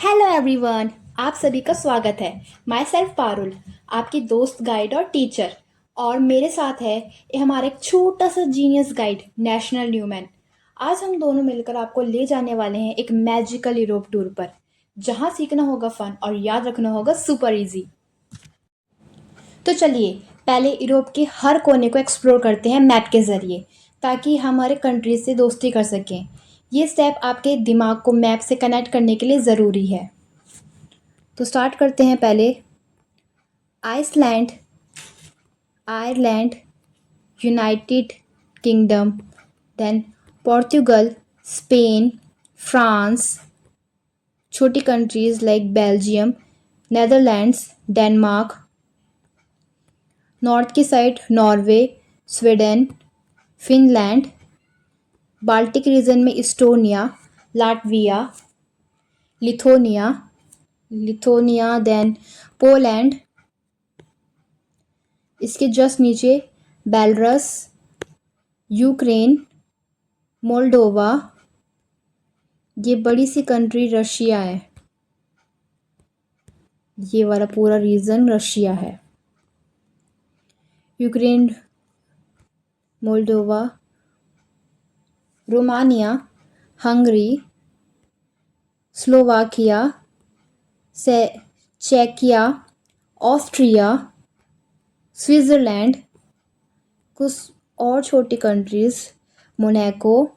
Hello everyone, आप सभी का स्वागत है। माई सेल्फ पारुल, आपकी दोस्त गाइड और टीचर। और मेरे साथ है हमारा एक छोटा सा जीनियस गाइड नेशनल न्यूमैन। आज हम दोनों मिलकर आपको ले जाने वाले हैं एक मैजिकल यूरोप टूर पर, जहां सीखना होगा फन और याद रखना होगा सुपर इजी। तो चलिए पहले यूरोप के हर कोने को एक्सप्लोर करते हैं मैप के ज़रिए, ताकि हमारे कंट्री से दोस्ती कर सकें। ये स्टेप आपके दिमाग को मैप से कनेक्ट करने के लिए ज़रूरी है। तो स्टार्ट करते हैं पहले Iceland, Ireland, United Kingdom, then Portugal, Spain, France, छोटी countries like Belgium, Netherlands, Denmark, north की side Norway, Sweden, Finland, Baltic region में Estonia, Latvia, Lithonia, then Poland, इसके जस्ट नीचे बेलारूस, यूक्रेन, मोल्डोवा, ये बड़ी सी कंट्री रशिया है। ये वाला पूरा रीजन रशिया है। Ukraine, Moldova, Romania, Hungary, Slovakia, चेकिया, ऑस्ट्रिया, स्विट्ज़रलैंड, कुछ और छोटी countries Monaco,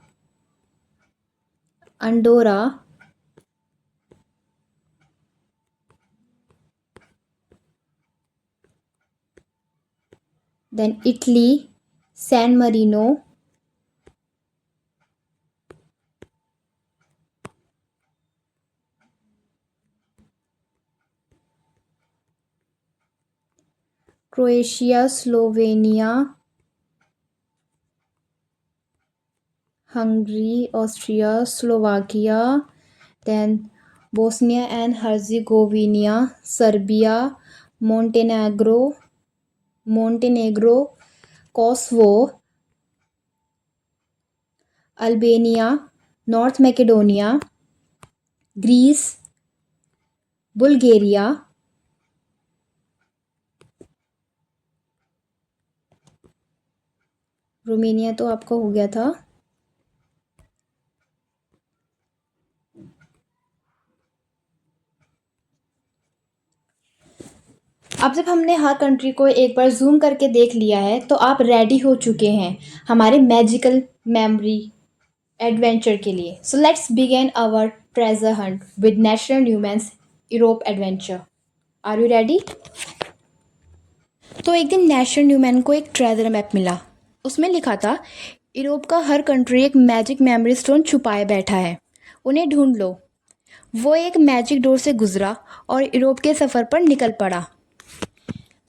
Andorra, then Italy, San Marino, Croatia, Slovenia, Hungary, Austria, Slovakia, then Bosnia and Herzegovina, Serbia, Montenegro, Kosovo, Albania, North Macedonia, Greece, Bulgaria, Romania तो आपका हो गया था। अब जब हमने हर कंट्री को एक बार जूम करके देख लिया है, तो आप रेडी हो चुके हैं हमारे मैजिकल मेमोरी एडवेंचर के लिए। So let's begin our treasure hunt with national Newman's Europe adventure. Are you ready? तो एक दिन नेशनल न्यूमैन को एक ट्रेजर मैप मिला। उसमें लिखा था, यूरोप का हर कंट्री एक मैजिक मेमोरी स्टोन छुपाए बैठा है, उन्हें ढूंढ लो। वो एक मैजिक डोर से गुजरा और यूरोप के सफ़र पर निकल पड़ा।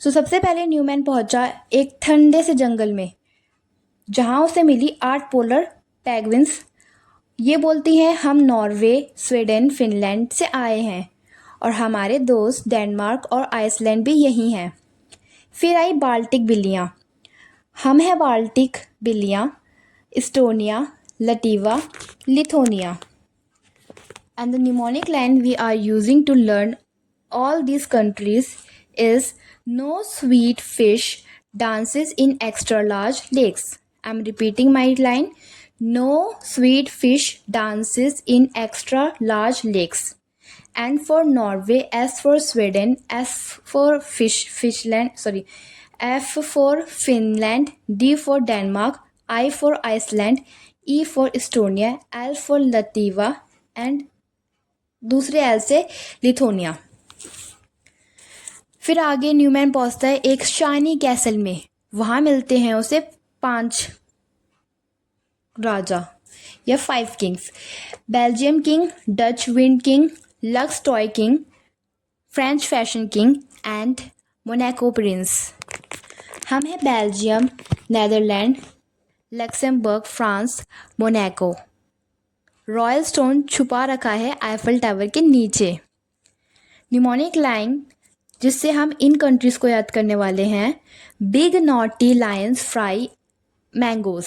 सबसे पहले न्यूमैन पहुंचा एक ठंडे से जंगल में, जहां उसे मिली 8 पोलर पेंगुइन्स। ये बोलती हैं, हम नॉर्वे, स्वीडन, फिनलैंड से आए हैं और हमारे दोस्त डेनमार्क और आइसलैंड भी यहीं हैं। फिर आई बाल्टिक बिल्लियाँ। हम हैं बाल्टिक बिल्लियाँ, Estonia, लटीवा, Lithuania. And the mnemonic line we are using to learn all these countries is, no sweet fish dances in extra large lakes. I'm repeating my line. No sweet fish dances in extra large lakes. N for Norway, S for Sweden, F for Finland, D for Denmark, I for Iceland, E for Estonia, L for Latvia, and दूसरे L से लिथोनिया। फिर आगे Newman पहुंचता है एक shiny castle में। वहां मिलते हैं उसे 5 राजा या 5 Kings: Belgium king, Dutch wind king, lux toy king, French fashion king and Monaco Prince. हम हैं Belgium, Netherland, Luxembourg, France, Monaco. Royal stone छुपा रखा है आईफल टावर के नीचे। न्यूमोनिक लाइन जिससे हम इन कंट्रीज़ को याद करने वाले हैं: big naughty Lions fry mangoes.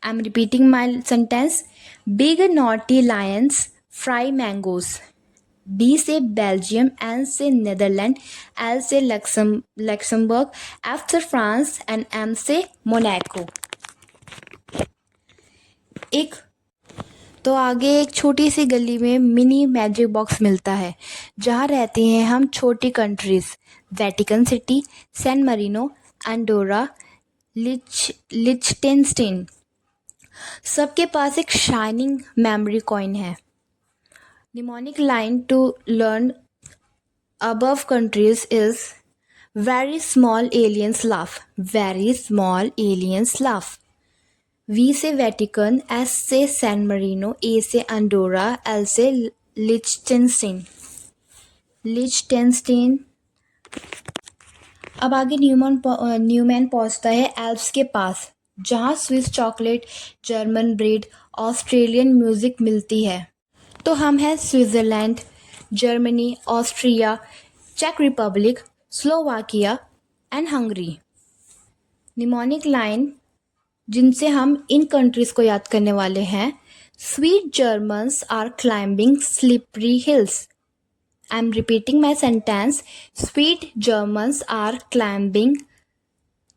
I am repeating my sentence: big naughty Lions fry mangoes. B से बेल्जियम, N से नीदरलैंड, L से लक्समबर्ग, F से फ्रांस एंड M से मोनाको। आगे एक छोटी सी गली में मिनी मैजिक बॉक्स मिलता है जहाँ रहती हैं हम छोटी countries Vatican City, San Marino, Andorra, लिechtenstein। सबके पास एक शाइनिंग मेमोरी कॉइन है। Mnemonic line to learn above countries is very small aliens laugh, very small aliens laugh। V से वेटिकन, S से सैन मरीनो, A से अंडोरा, L से लिechtenstein। अब आगे न्यूमैन पहुंचता है एल्प्स के पास जहां Swiss chocolate, German bread, Australian music मिलती है। तो हम हैं स्विट्ज़रलैंड, जर्मनी, ऑस्ट्रिया, चेक Republic, Slovakia and Hungary. Mnemonic line जिनसे हम इन कंट्रीज़ को याद करने वाले हैं। Sweet Germans are climbing slippery hills. I am repeating my sentence. Sweet Germans are climbing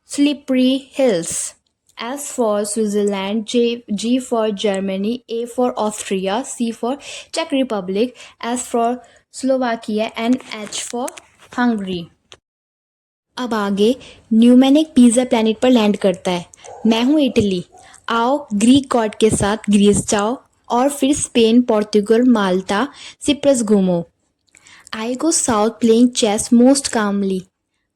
slippery hills। S for Switzerland, G for Germany, A for Austria, C for Czech Republic, S for Slovakia and H for Hungary। अब आगे Newman एक pizza planet पर land करता है। मैं हूँ Italy, आओ Greek God के साथ ग्रीस जाओ और फिर स्पेन, पोर्तुगल, माल्टा, सिप्रस घूमो। I go south playing chess most calmly।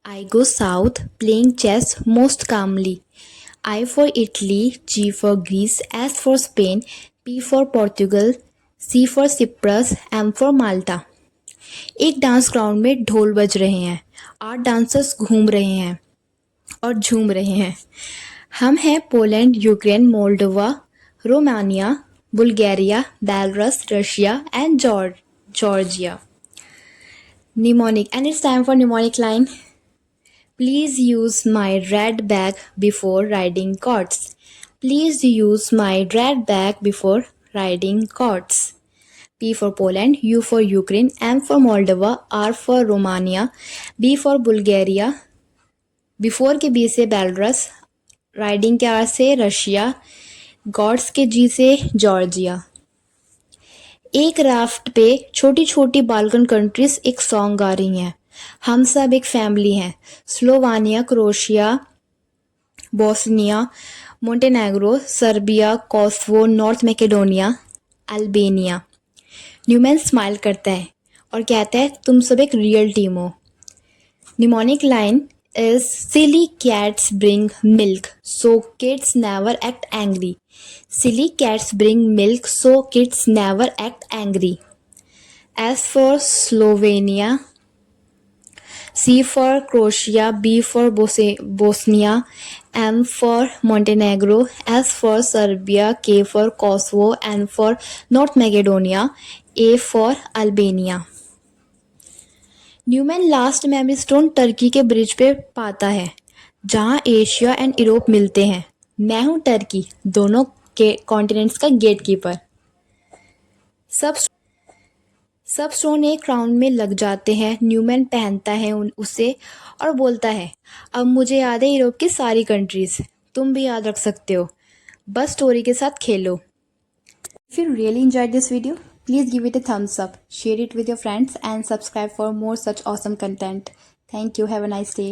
I go south playing chess most calmly। I for Italy, G for Greece, S for Spain, P for Portugal, C for Cyprus, M for Malta। एक dance ground में ढोल बज रहे हैं, 8 dancers घूम रहे हैं और झूम रहे हैं। हम हैं Poland, Ukraine, Moldova, Romania, Bulgaria, Belarus, Russia and Georgia. Mnemonic, and it's time for mnemonic line। Please use my red bag before riding carts। Please use my red bag before riding carts। P for Poland, U for Ukraine, M for Moldova, R for Romania, B for Bulgaria, before के B से Belarus, riding के R से Russia, God's के G से Georgia. एक raft पे छोटी छोटी बाल्कन कंट्रीज एक सॉन्ग गा रही हैं। हम सब एक फैमिली हैं। Slovenia, Croatia, Bosnia, Montenegro, Serbia, Kosovo, North Macedonia, Albania. Newman smile करता है और कहता है तुम सब एक रियल टीम हो। Mnemonic line is silly cats bring milk so kids never act angry। Silly cats bring milk so kids never act angry। S for Slovenia, C for Croatia, B for Bosnia, M for Montenegro, S for Serbia, K for Kosovo, N for North Macedonia, A for Albania। Newman last memory stone Turkey के bridge पे पाता है जहाँ Asia and Europe मिलते हैं। मैं हूँ Turkey, दोनों के कॉन्टिनेंट्स का गेट कीपर। सब स्टोन एक क्राउन में लग जाते हैं। न्यूमैन पहनता है उसे और बोलता है अब मुझे याद है यूरोप की सारी कंट्रीज, तुम भी याद रख सकते हो, बस स्टोरी के साथ खेलो। If you really enjoyed this video, please give it a thumbs up, share it with your friends and subscribe for more such awesome content. Thank you. Have a nice day.